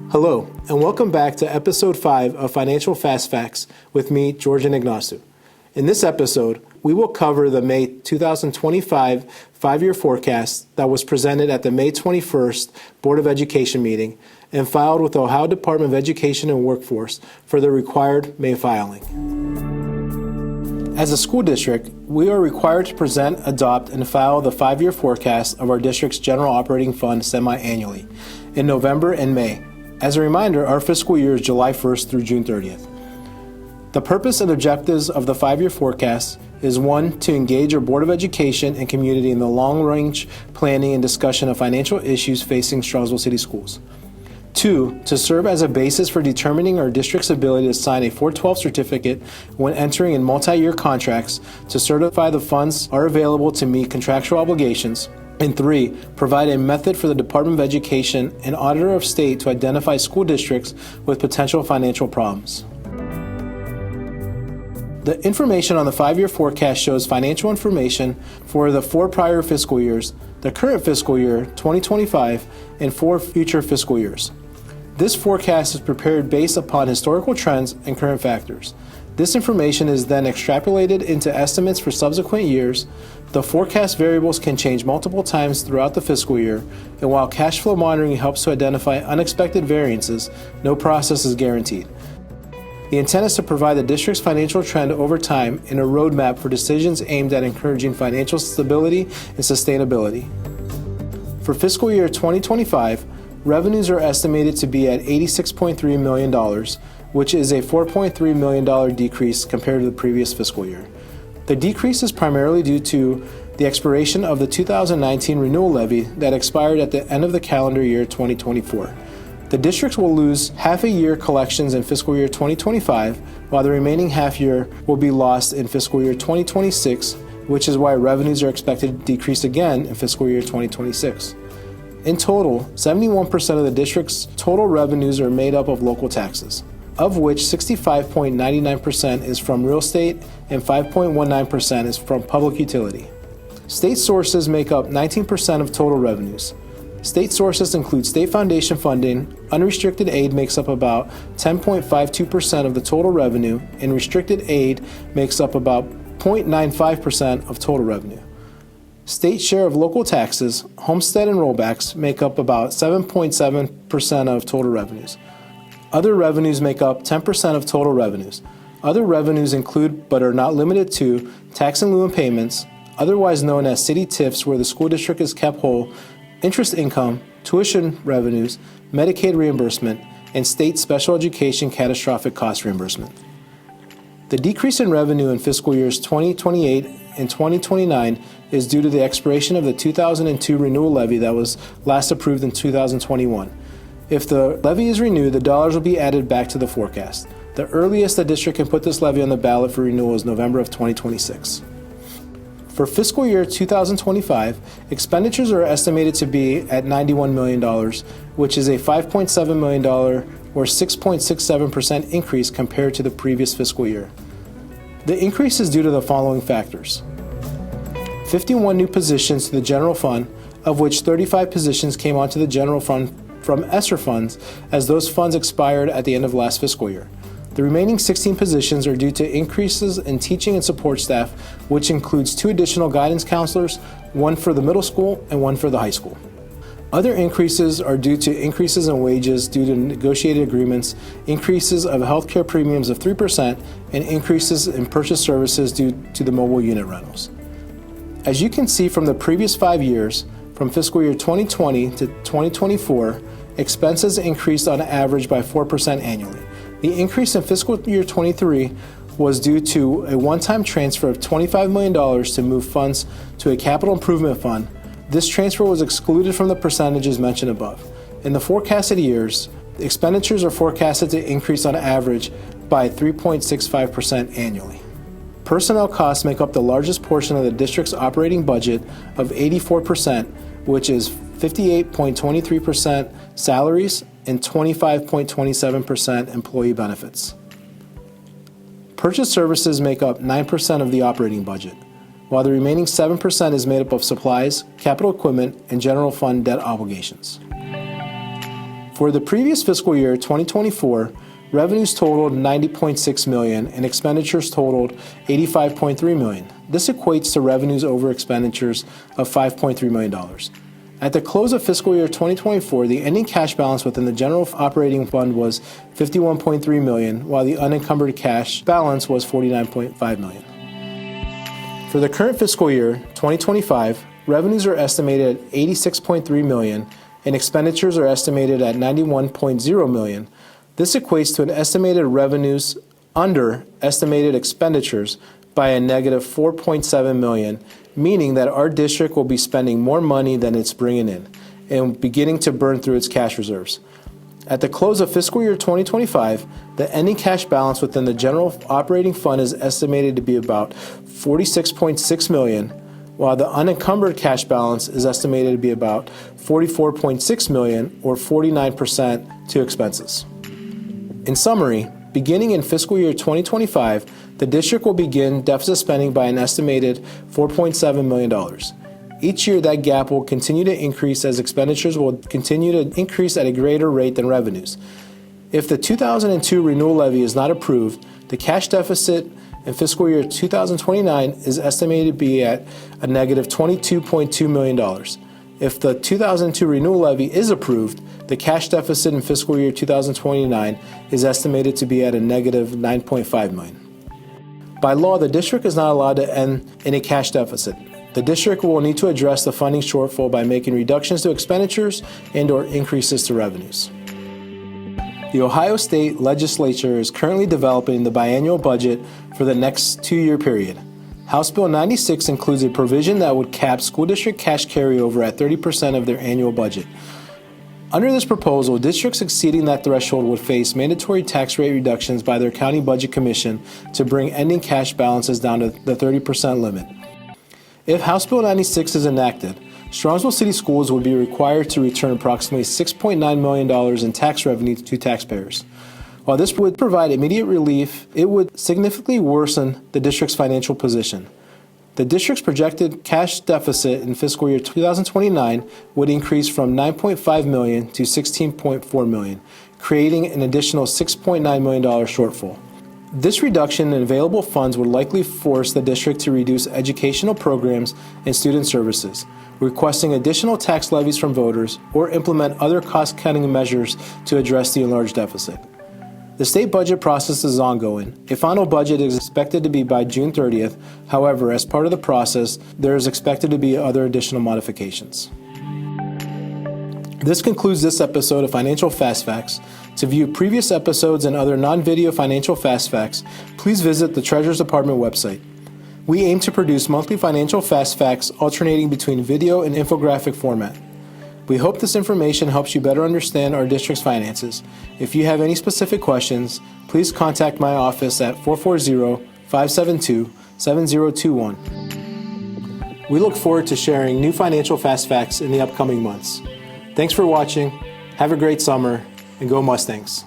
Hello, and welcome back to episode 5 of Financial Fast Facts with me, George Anagnostou. In this episode, we will cover the May 2025 five-year forecast that was presented at the May 21st Board of Education meeting and filed with the Ohio Department of Education and Workforce for the required May filing. As a school district, we are required to present, adopt, and file the five-year forecast of our district's general operating fund semi-annually in November and May. As a reminder, our fiscal year is July 1st through June 30th. The purpose and objectives of the five-year forecast is 1. To engage our Board of Education and community in the long-range planning and discussion of financial issues facing Strongsville City Schools. 2. To serve as a basis for determining our district's ability to sign a 412 certificate when entering in multi-year contracts to certify the funds are available to meet contractual obligations. And 3, provide a method for the Department of Education and Auditor of State to identify school districts with potential financial problems. The information on the five-year forecast shows financial information for the 4 prior fiscal years, the current fiscal year, 2025, and 4 future fiscal years. This forecast is prepared based upon historical trends and current factors. This information is then extrapolated into estimates for subsequent years. The forecast variables can change multiple times throughout the fiscal year, and while cash flow monitoring helps to identify unexpected variances, no process is guaranteed. The intent is to provide the district's financial trend over time and a roadmap for decisions aimed at encouraging financial stability and sustainability. For fiscal year 2025, revenues are estimated to be at $86.3 million, which is a $4.3 million decrease compared to the previous fiscal year. The decrease is primarily due to the expiration of the 2019 renewal levy that expired at the end of the calendar year 2024. The districts will lose half a year collections in fiscal year 2025, while the remaining half year will be lost in fiscal year 2026, which is why revenues are expected to decrease again in fiscal year 2026. In total, 71% of the district's total revenues are made up of local taxes, of which 65.99% is from real estate and 5.19% is from public utility. State sources make up 19% of total revenues. State sources include state foundation funding. Unrestricted aid makes up about 10.52% of the total revenue, and restricted aid makes up about 0.95% of total revenue. State share of local taxes, homestead and rollbacks make up about 7.7% of total revenues. Other revenues make up 10% of total revenues. Other revenues include, but are not limited to, tax in lieu and payments, otherwise known as city TIFs, where the school district is kept whole, interest income, tuition revenues, Medicaid reimbursement, and state special education catastrophic cost reimbursement. The decrease in revenue in fiscal years 2028 and 2029 is due to the expiration of the 2002 renewal levy that was last approved in 2021. If the levy is renewed, the dollars will be added back to the forecast. The earliest the district can put this levy on the ballot for renewal is November of 2026. For fiscal year 2025, expenditures are estimated to be at $91 million, which is a $5.7 million or 6.67% increase compared to the previous fiscal year. The increase is due to the following factors: 51 new positions to the general fund, of which 35 positions came onto the general fund from ESSER funds, as those funds expired at the end of last fiscal year. The remaining 16 positions are due to increases in teaching and support staff, which includes 2 additional guidance counselors, 1 for the middle school and 1 for the high school. Other increases are due to increases in wages due to negotiated agreements, increases of healthcare premiums of 3%, and increases in purchase services due to the mobile unit rentals. As you can see from the previous 5 years, from fiscal year 2020 to 2024, expenses increased on average by 4% annually. The increase in fiscal year 23 was due to a one-time transfer of $25 million to move funds to a capital improvement fund. This transfer was excluded from the percentages mentioned above. In the forecasted years, expenditures are forecasted to increase on average by 3.65% annually. Personnel costs make up the largest portion of the district's operating budget of 84%, which is 58.23% salaries and 25.27% employee benefits. Purchase services make up 9% of the operating budget, while the remaining 7% is made up of supplies, capital equipment, and general fund debt obligations. For the previous fiscal year, 2024, revenues totaled $90.6 million and expenditures totaled $85.3 million. This equates to revenues over expenditures of $5.3 million. At the close of fiscal year 2024, the ending cash balance within the general operating fund was $51.3 million, while the unencumbered cash balance was $49.5 million. For the current fiscal year, 2025, revenues are estimated at $86.3 million and expenditures are estimated at $91.0 million. This equates to an estimated revenues under estimated expenditures by a negative $4.7 million, meaning that our district will be spending more money than it's bringing in and beginning to burn through its cash reserves. At the close of fiscal year 2025, the ending cash balance within the general operating fund is estimated to be about $46.6 million, while the unencumbered cash balance is estimated to be about $44.6 million, or 49% to expenses. In summary, beginning in fiscal year 2025, the district will begin deficit spending by an estimated $4.7 million. Each year, that gap will continue to increase as expenditures will continue to increase at a greater rate than revenues. If the 2002 renewal levy is not approved, the cash deficit in fiscal year 2029 is estimated to be at a negative $22.2 million. If the 2002 renewal levy is approved, the cash deficit in fiscal year 2029 is estimated to be at a negative $9.5 million. By law, the district is not allowed to end in a cash deficit. The district will need to address the funding shortfall by making reductions to expenditures and/or increases to revenues. The Ohio State Legislature is currently developing the biannual budget for the next 2-year period. House Bill 96 includes a provision that would cap school district cash carryover at 30% of their annual budget. Under this proposal, districts exceeding that threshold would face mandatory tax rate reductions by their county budget commission to bring ending cash balances down to the 30% limit. If House Bill 96 is enacted, Strongsville City Schools would be required to return approximately $6.9 million in tax revenue to taxpayers. While this would provide immediate relief, it would significantly worsen the district's financial position. The district's projected cash deficit in fiscal year 2029 would increase from $9.5 million to $16.4 million, creating an additional $6.9 million shortfall. This reduction in available funds would likely force the district to reduce educational programs and student services, requesting additional tax levies from voters, or implement other cost-cutting measures to address the enlarged deficit. The state budget process is ongoing. A final budget is expected to be by June 30th. However, as part of the process, there is expected to be other additional modifications. This concludes this episode of Financial Fast Facts. To view previous episodes and other non-video financial fast facts, please visit the Treasurer's Department website. We aim to produce monthly financial fast facts alternating between video and infographic format. We hope this information helps you better understand our district's finances. If you have any specific questions, please contact my office at 440-572-7021. We look forward to sharing new financial fast facts in the upcoming months. Thanks for watching, have a great summer, and go Mustangs.